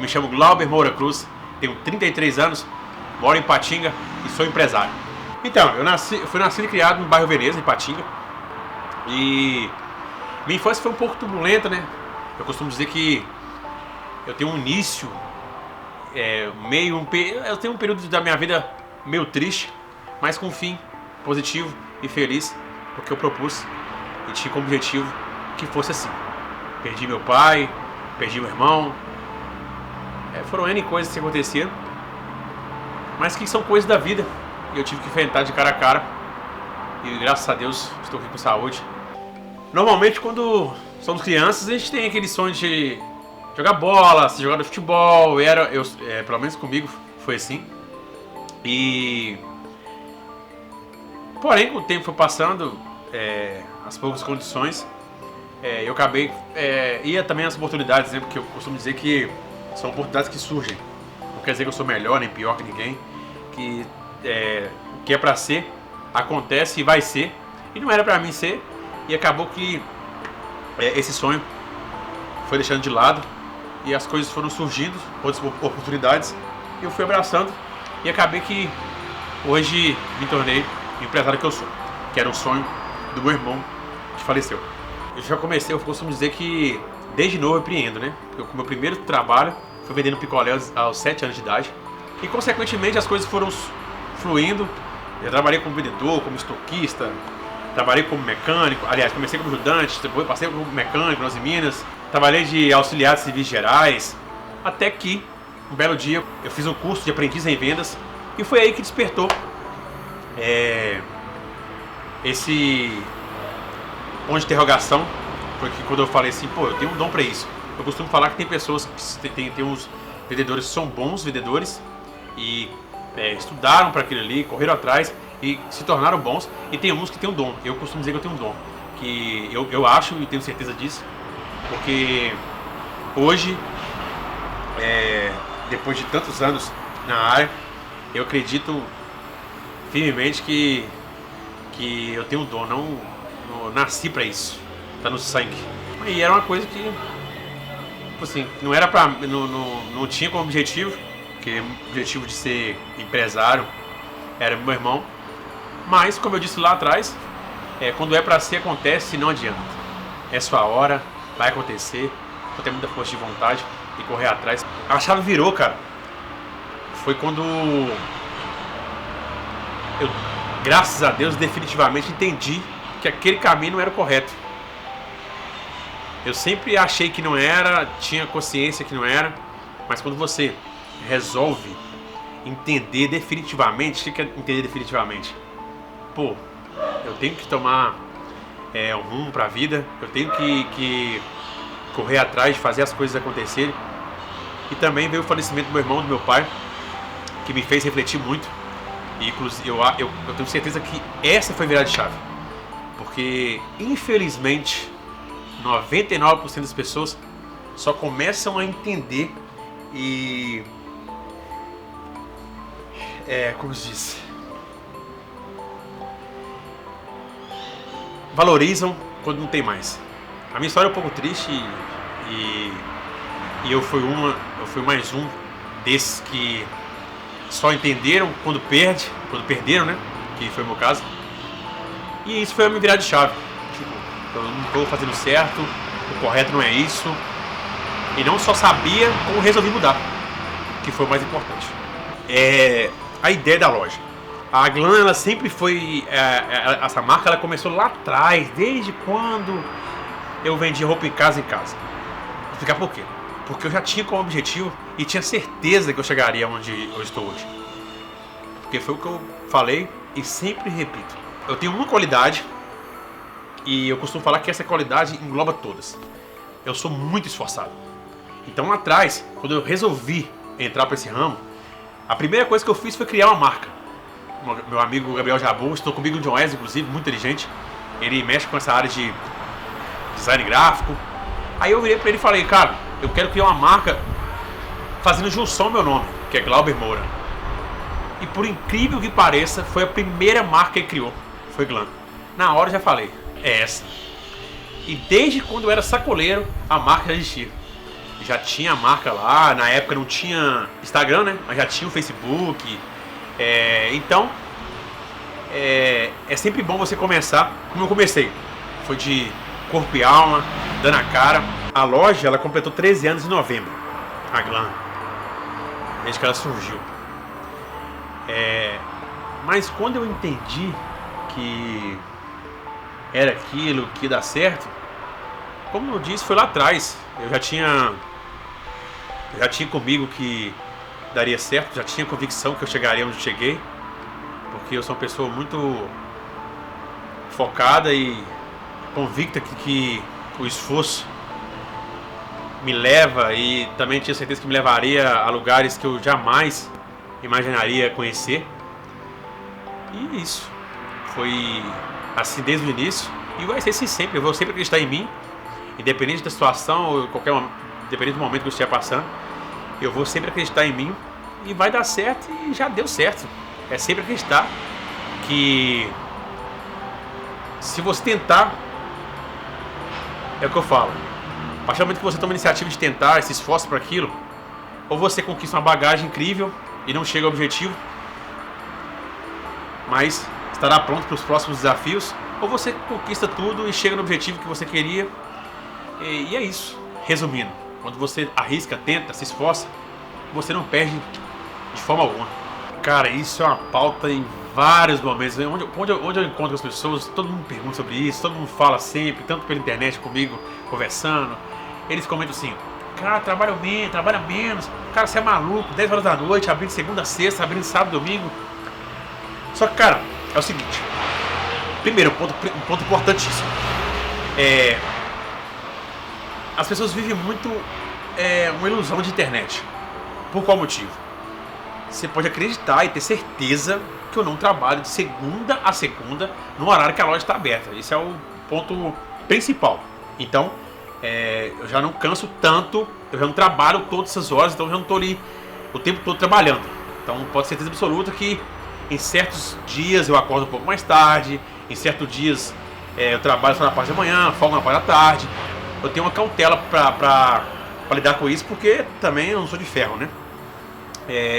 me chamo Glauber Moura Cruz, tenho 33 anos, moro em Ipatinga e sou empresário. Então, fui nascido e criado no bairro Veneza, em Ipatinga. E minha infância foi um pouco turbulenta, né? Eu costumo dizer que eu tenho um início, eu tenho um período da minha vida meio triste, mas com um fim positivo e feliz, porque eu propus e tinha como objetivo que fosse assim. Perdi meu pai, perdi meu irmão, foram N coisas que aconteceram, mas que são coisas da vida e eu tive que enfrentar de cara a cara e graças a Deus estou aqui com saúde. Normalmente quando somos crianças a gente tem aquele sonho de jogar bola, se jogar no futebol, pelo menos comigo foi assim. E porém com o tempo foi passando, as poucas condições, eu acabei, ia também as oportunidades, né? Porque eu costumo dizer que são oportunidades que surgem. Não quer dizer que eu sou melhor nem pior que ninguém, que o que é pra ser, acontece e vai ser. E não era pra mim ser, e acabou que esse sonho foi deixando de lado e as coisas foram surgindo, outras oportunidades, e eu fui abraçando e acabei que hoje me tornei o empresário que eu sou, que era um sonho do meu irmão que faleceu. Eu costumo dizer que desde novo eu empreendo, né? Porque o meu primeiro trabalho foi vendendo picolé aos 7 anos de idade e consequentemente as coisas foram fluindo. Eu trabalhei como vendedor, como estoquista, trabalhei como mecânico, aliás, comecei como ajudante, depois passei como mecânico nas Minas, trabalhei de auxiliar de serviços gerais, até que um belo dia eu fiz um curso de aprendiz em vendas e foi aí que despertou esse ponto de interrogação, porque quando eu falei assim, pô, eu tenho um dom pra isso. Eu costumo falar que tem pessoas que tem uns vendedores que são bons vendedores e estudaram para aquilo ali, correram atrás e se tornaram bons, e tem uns que tem um dom. Eu costumo dizer que eu tenho um dom, que eu acho e tenho certeza disso, porque hoje, depois de tantos anos na área, eu acredito firmemente que eu tenho um dom, não nasci pra isso, tá no sangue. E era uma coisa que, tipo assim, não era pra, não tinha como objetivo, porque o objetivo de ser empresário era meu irmão, mas como eu disse lá atrás, quando é pra ser, acontece e não adianta. É sua hora, vai acontecer, vou ter muita força de vontade e correr atrás. A chave virou, cara. Foi quando eu, graças a Deus, definitivamente entendi que aquele caminho não era o correto. Eu sempre achei que não era, tinha consciência que não era, mas quando você resolve entender definitivamente, o que é entender definitivamente? Pô, eu tenho que tomar um rumo pra vida, eu tenho que correr atrás de fazer as coisas acontecerem. E também veio o falecimento do meu irmão, do meu pai, que me fez refletir muito. E inclusive eu tenho certeza que essa foi a virada de chave. Porque, infelizmente, 99% das pessoas só começam a entender e... como se diz? Valorizam quando não tem mais. A minha história é um pouco triste e eu fui mais um desses que só entenderam quando perderam, né? Que foi o meu caso. E isso foi a minha virada de chave. Tipo, eu não estou fazendo certo, o correto não é isso. E não só sabia, como resolvi mudar, que foi o mais importante. A ideia da loja. A Glam, ela sempre foi, essa marca, ela começou lá atrás, desde quando eu vendia roupa em casa. Vou explicar por quê. Porque eu já tinha como objetivo e tinha certeza que eu chegaria onde eu estou hoje. Porque foi o que eu falei e sempre repito. Eu tenho uma qualidade e eu costumo falar que essa qualidade engloba todas. Eu sou muito esforçado. Então lá atrás, quando eu resolvi entrar para esse ramo, a primeira coisa que eu fiz foi criar uma marca. Meu amigo Gabriel Jabu, estou comigo no John Wes, inclusive, muito inteligente. Ele mexe com essa área de design gráfico. Aí eu virei para ele e falei, cara, eu quero criar uma marca fazendo junção ao meu nome, que é Glauber Moura. E por incrível que pareça, foi a primeira marca que ele criou, foi Glam. Na hora eu já falei, é essa. E desde quando eu era sacoleiro, a marca já existia. já tinha a marca lá, na época não tinha Instagram, né? Mas já tinha o Facebook. Então, é sempre bom você começar como eu comecei. Foi de corpo e alma, dando a cara. A loja, ela completou 13 anos em novembro, a Glam, desde que ela surgiu. Mas quando eu entendi que era aquilo que ia dar certo, como eu disse, foi lá atrás. Eu já tinha comigo que daria certo, já tinha convicção que eu chegaria onde eu cheguei, porque eu sou uma pessoa muito focada e convicta que o esforço me leva, e também tinha certeza que me levaria a lugares que eu jamais imaginaria conhecer. E isso foi assim desde o início, e vai ser assim sempre. Eu vou sempre acreditar em mim, independente da situação ou independente do momento que eu estiver passando. Eu vou sempre acreditar em mim e vai dar certo, e já deu certo. É sempre acreditar que se você tentar, é o que eu falo, a partir do momento que você toma a iniciativa de tentar, se esforça para aquilo, ou você conquista uma bagagem incrível e não chega ao objetivo, mas estará pronto para os próximos desafios, ou você conquista tudo e chega no objetivo que você queria. E é isso. Resumindo, quando você arrisca, tenta, se esforça, você não perde de forma alguma. Cara, isso é uma pauta em vários momentos. Onde eu encontro as pessoas, todo mundo pergunta sobre isso, todo mundo fala sempre, tanto pela internet comigo, conversando. Eles comentam assim: cara, trabalha menos, cara, você é maluco, 10 horas da noite, abrindo segunda a sexta, abrindo sábado, domingo. Só que, cara, é o seguinte. Primeiro, um ponto importantíssimo. As pessoas vivem muito uma ilusão de internet. Por qual motivo? Você pode acreditar e ter certeza que eu não trabalho de segunda a segunda no horário que a loja está aberta. Esse é o ponto principal. Então, eu já não canso tanto, eu já não trabalho todas essas horas, então eu já não estou ali o tempo todo trabalhando. Então, pode ter certeza absoluta que em certos dias eu acordo um pouco mais tarde, em certos dias eu trabalho só na parte da manhã, folgo na parte da tarde. Eu tenho uma cautela para lidar com isso, porque também eu não sou de ferro, né?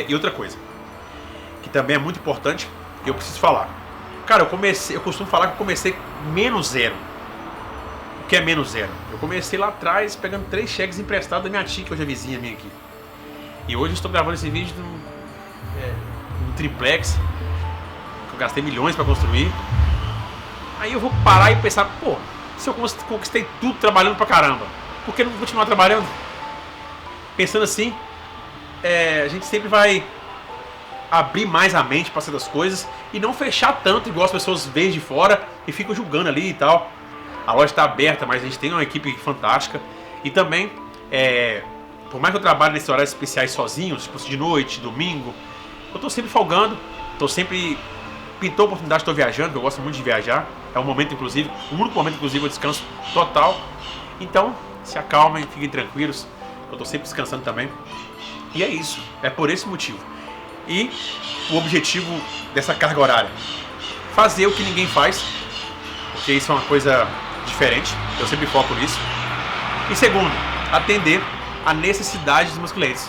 E outra coisa, que também é muito importante, eu preciso falar. Cara, eu costumo falar que eu comecei menos zero. O que é menos zero? Eu comecei lá atrás pegando 3 cheques emprestados da minha tia, que hoje é vizinha minha aqui. E hoje eu estou gravando esse vídeo num triplex, que eu gastei milhões para construir. Aí eu vou parar e pensar, pô, se eu conquistei tudo trabalhando pra caramba, por que não continuar trabalhando? Pensando assim, a gente sempre vai abrir mais a mente para certas coisas e não fechar tanto igual as pessoas veem de fora e ficam julgando ali e tal. A loja está aberta, mas a gente tem uma equipe fantástica. E também, por mais que eu trabalhe nesses horários especiais sozinho, tipo de noite, domingo, eu tô sempre folgando, tô sempre... Pintou a oportunidade, estou viajando, eu gosto muito de viajar. É um momento, inclusive, o único momento, inclusive, eu descanso total. Então, se acalmem, fiquem tranquilos. Eu estou sempre descansando também. E é isso, é por esse motivo. E o objetivo dessa carga horária: fazer o que ninguém faz, porque isso é uma coisa diferente, eu sempre foco nisso. E segundo, atender a necessidade dos meus clientes.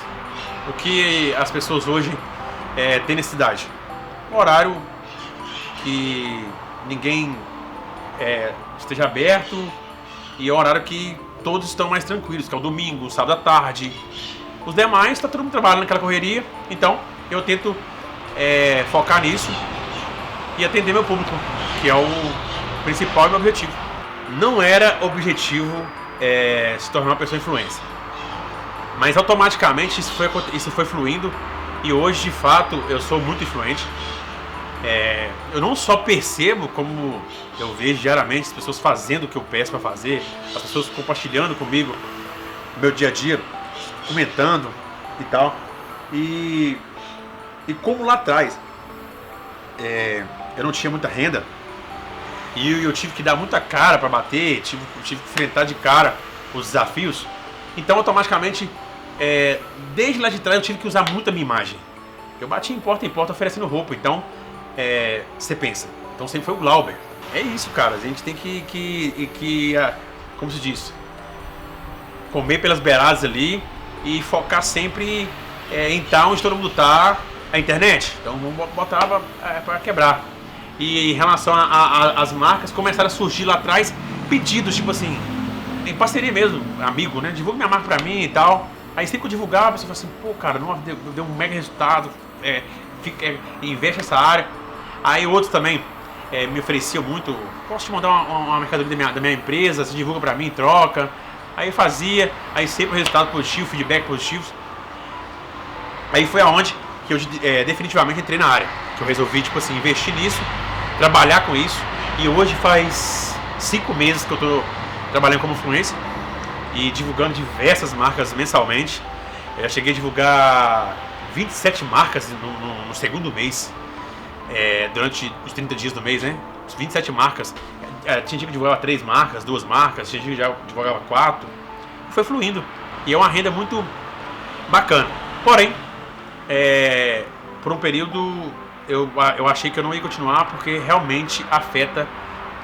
O que as pessoas hoje têm necessidade? Um horário que ninguém esteja aberto, e é um horário que todos estão mais tranquilos, que é o domingo, o sábado à tarde. Os demais, está todo mundo trabalhando naquela correria, então eu tento focar nisso e atender meu público, que é o principal e meu objetivo. Não era objetivo se tornar uma pessoa influencer, mas automaticamente isso foi fluindo, e hoje de fato eu sou muito influente. Eu não só percebo, como eu vejo diariamente as pessoas fazendo o que eu peço para fazer, as pessoas compartilhando comigo o meu dia a dia, comentando e tal. E como lá atrás eu não tinha muita renda, e eu tive que dar muita cara para bater, tive que enfrentar de cara os desafios, então automaticamente, desde lá de trás eu tive que usar muito a minha imagem. Eu bati em porta oferecendo roupa, então você pensa, então sempre foi o Glauber. É isso, cara, a gente tem que como se diz, comer pelas beiradas ali e focar sempre em estar onde todo mundo tá, a internet. Então vamos botar para quebrar. E em relação às marcas, começaram a surgir lá atrás pedidos, tipo assim, em parceria mesmo, amigo, né? Divulga minha marca pra mim e tal. Aí sempre que eu divulgava, a pessoa fala assim, pô, cara, não, deu um mega resultado, investe nessa área. Aí outros também me ofereciam muito, posso te mandar uma mercadoria da minha empresa, você divulga pra mim, troca. Aí fazia, aí sempre resultado positivo, feedback positivos. Aí foi aonde que eu definitivamente entrei na área. Que eu resolvi, tipo assim, investir nisso, trabalhar com isso. E hoje faz 5 meses que eu tô trabalhando como influencer e divulgando diversas marcas mensalmente. Eu cheguei a divulgar 27 marcas no segundo mês, durante os 30 dias do mês, né? 27 marcas. Tinha dia que divulgava 3 marcas, 2 marcas, tinha dia que já divulgava 4. Foi fluindo. E é uma renda muito bacana. Porém, por um período eu achei que eu não ia continuar porque realmente afeta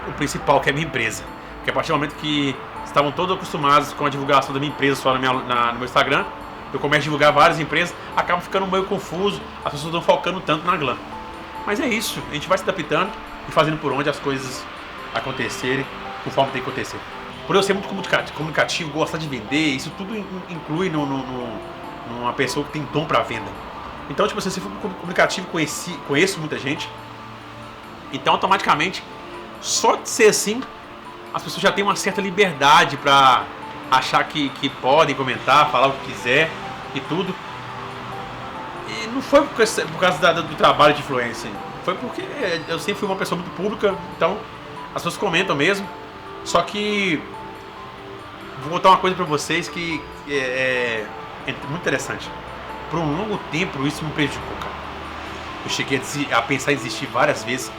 o principal, que é a minha empresa. Porque a partir do momento que estavam todos acostumados com a divulgação da minha empresa só no meu Instagram, eu começo a divulgar várias empresas, acaba ficando meio confuso, as pessoas não focando tanto na glam. Mas é isso, a gente vai se adaptando e fazendo por onde as coisas acontecerem, conforme tem que acontecer. Por eu ser muito comunicativo, gostar de vender, isso tudo inclui numa pessoa que tem dom para venda. Então, tipo, se for comunicativo, conheço muita gente. Então, automaticamente, só de ser assim, as pessoas já têm uma certa liberdade para achar que podem comentar, falar o que quiser e tudo. E não foi por causa do trabalho de influência. Foi porque eu sempre fui uma pessoa muito pública, então as pessoas comentam mesmo. Só que vou botar uma coisa pra vocês que é muito interessante. Por um longo tempo isso me prejudicou, cara. Eu cheguei a pensar em desistir várias vezes.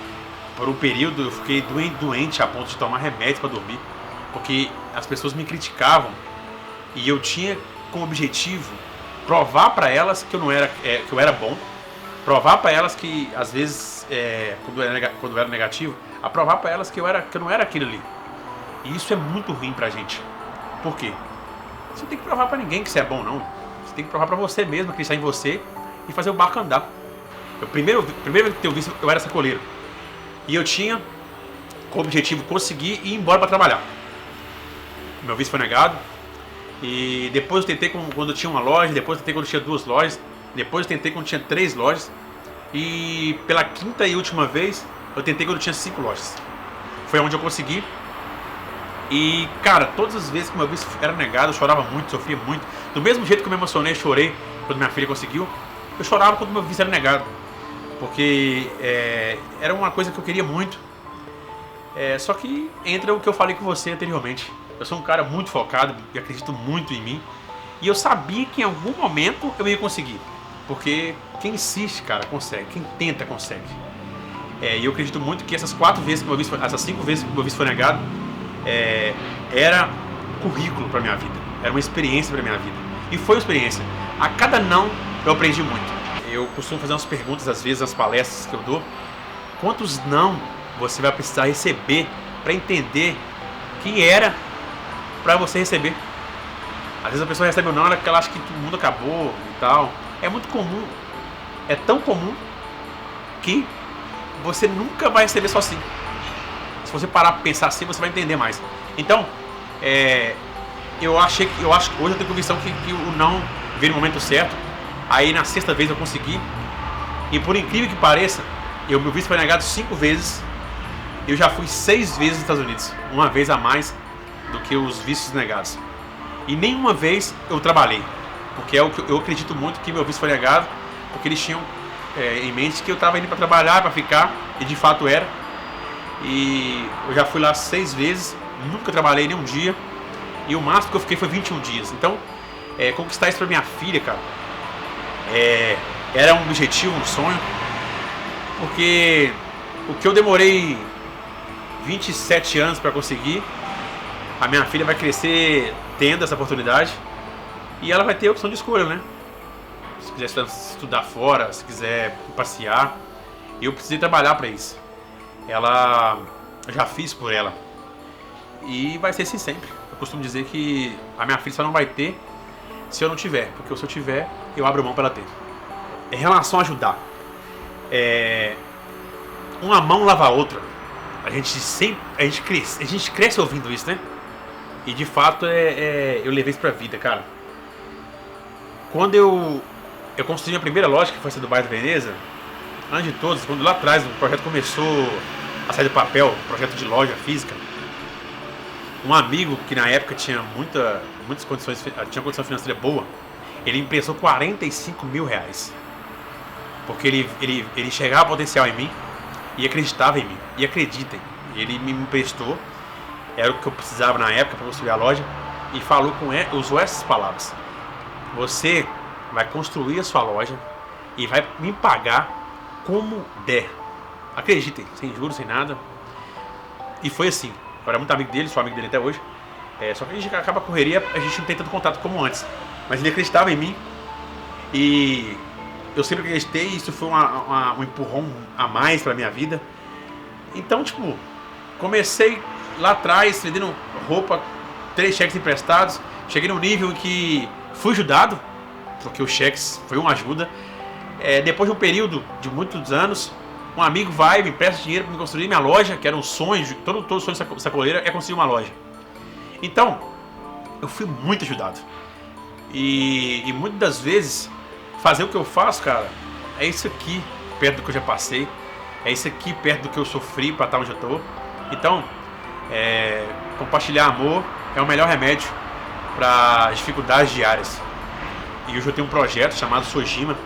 Por um período eu fiquei doente a ponto de tomar remédio para dormir, porque as pessoas me criticavam e eu tinha como objetivo provar para elas que eu era bom, provar para elas que às vezes quando eu era negativo, a provar para elas que eu não era aquilo ali. E isso é muito ruim pra gente. Por quê? Você não tem que provar pra ninguém que você é bom, não. Você tem que provar pra você mesmo, acreditar em você e fazer o barco andar. Primeiro vez que eu vi, eu era sacoleiro. E eu tinha como objetivo conseguir ir embora pra trabalhar. Meu visto foi negado. E depois eu tentei quando eu tinha uma loja, depois eu tentei quando eu tinha 2 lojas, depois eu tentei quando eu tinha 3 lojas. E pela 5ª e última vez, eu tentei quando eu tinha 5 lojas. Foi onde eu consegui. E, cara, todas as vezes que meu visto era negado, eu chorava muito, sofria muito. Do mesmo jeito que eu me emocionei, chorei quando minha filha conseguiu, eu chorava quando meu visto era negado. Porque era uma coisa que eu queria muito. Só que entra o que eu falei com você anteriormente. Eu sou um cara muito focado e acredito muito em mim. E eu sabia que em algum momento eu ia conseguir. Porque quem insiste, cara, consegue. Quem tenta, consegue. E eu acredito muito que essas 5 vezes que meu visto foi negado, era currículo para minha vida, era uma experiência para minha vida, e foi uma experiência. A cada não eu aprendi muito. Eu costumo fazer umas perguntas às vezes nas palestras que eu dou: quantos não você vai precisar receber para entender que era para você receber? Às vezes a pessoa recebe o não, ela acha que o mundo acabou e tal. É muito comum, é tão comum que você nunca vai receber só assim. Se você parar para pensar assim, você vai entender mais. Então, eu acho que hoje eu tenho convicção que o não veio no momento certo. Aí na 6ª vez eu consegui. E por incrível que pareça, meu visto foi negado 5 vezes. Eu já fui 6 vezes nos Estados Unidos, uma vez a mais do que os vistos negados. E nenhuma vez eu trabalhei, porque eu acredito muito que meu visto foi negado, porque eles tinham em mente que eu estava indo para trabalhar, para ficar, e de fato era. E eu já fui lá 6 vezes, nunca trabalhei nem um dia. E o máximo que eu fiquei foi 21 dias. Então, conquistar isso pra minha filha, cara, era um objetivo, um sonho. Porque o que eu demorei 27 anos para conseguir, a minha filha vai crescer tendo essa oportunidade. E ela vai ter a opção de escolha, né? Se quiser estudar fora, se quiser passear. Eu precisei trabalhar para isso. Eu já fiz por ela. E vai ser assim sempre. Eu costumo dizer que a minha filha só não vai ter se eu não tiver, porque se eu tiver, eu abro mão para ela ter. Em relação a ajudar, uma mão lava a outra. A gente cresce ouvindo isso, né? E de fato eu levei isso pra vida, cara. Quando eu construí minha primeira loja, que foi essa do bairro da Veneza, antes de todos, quando lá atrás o projeto começou a sair do papel, projeto de loja física, um amigo que na época tinha muitas condições, tinha condição financeira boa, ele emprestou 45 mil reais. Porque ele enxergava potencial em mim e acreditava em mim. E acreditem, ele me emprestou, era o que eu precisava na época para construir a loja, e usou essas palavras: você vai construir a sua loja e vai me pagar como der. Acreditem, sem juros, sem nada. E foi assim. Eu era muito amigo dele, sou amigo dele até hoje. Só que a gente acaba a correria, a gente não tem tanto contato como antes. Mas ele acreditava em mim e eu sempre acreditei, e isso foi um empurrão a mais pra minha vida. Então, tipo, comecei lá atrás, vendendo roupa, 3 cheques emprestados. Cheguei num nível em que fui ajudado, porque os cheques foi uma ajuda. Depois de um período de muitos anos, um amigo vai, me empresta dinheiro para me construir minha loja, que era um sonho, todo sonho de sacoleira é construir uma loja. Então, eu fui muito ajudado. E muitas das vezes, fazer o que eu faço, cara, é isso aqui, perto do que eu já passei. É isso aqui, perto do que eu sofri para estar onde eu tô. Então, compartilhar amor é o melhor remédio para as dificuldades diárias. E hoje eu tenho um projeto chamado Sojima.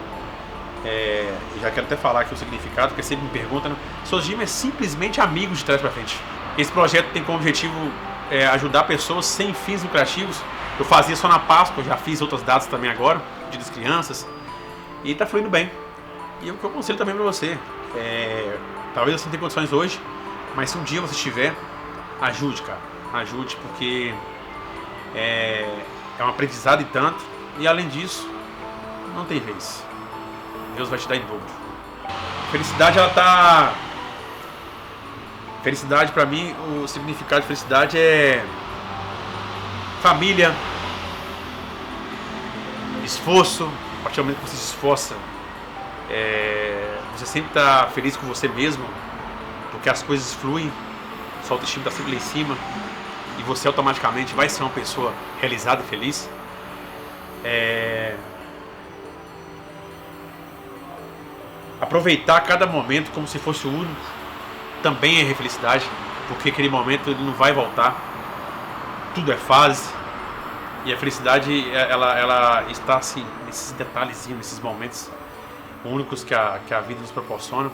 Já quero até falar aqui o significado, porque sempre me perguntam, né? Sojima é simplesmente amigo de trás para frente. Esse projeto tem como objetivo ajudar pessoas sem fins lucrativos. Eu fazia só na Páscoa, já fiz outras datas também agora, Dia das Crianças, e tá fluindo bem. E o que eu aconselho também para você, talvez você não tenha condições hoje, mas se um dia você tiver, ajude, cara. Ajude, porque é um aprendizado e tanto, e além disso, não tem vez. Deus vai te dar em dobro. Felicidade, ela tá... Felicidade, pra mim, o significado de felicidade é família, esforço. A partir do momento que você se esforça, você sempre tá feliz com você mesmo, porque as coisas fluem, sua autoestima tá sempre lá em cima, e você automaticamente vai ser uma pessoa realizada e feliz. Aproveitar cada momento como se fosse o único também é felicidade, porque aquele momento ele não vai voltar. Tudo é fase, e a felicidade ela está assim nesses detalhezinhos, nesses momentos únicos que a vida nos proporciona.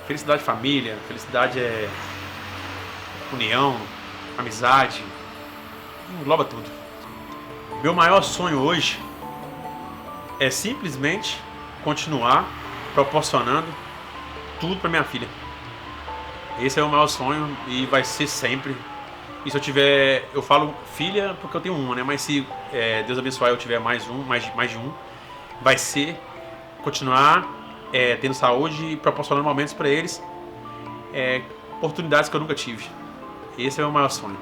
Felicidade é família, felicidade é união, amizade, engloba tudo. Meu maior sonho hoje é simplesmente continuar proporcionando tudo para minha filha. Esse é o maior sonho e vai ser sempre. E se eu tiver, eu falo filha porque eu tenho uma, né? Mas se Deus abençoar eu tiver mais de um, vai ser continuar tendo saúde e proporcionando momentos para eles, oportunidades que eu nunca tive. Esse é o meu maior sonho.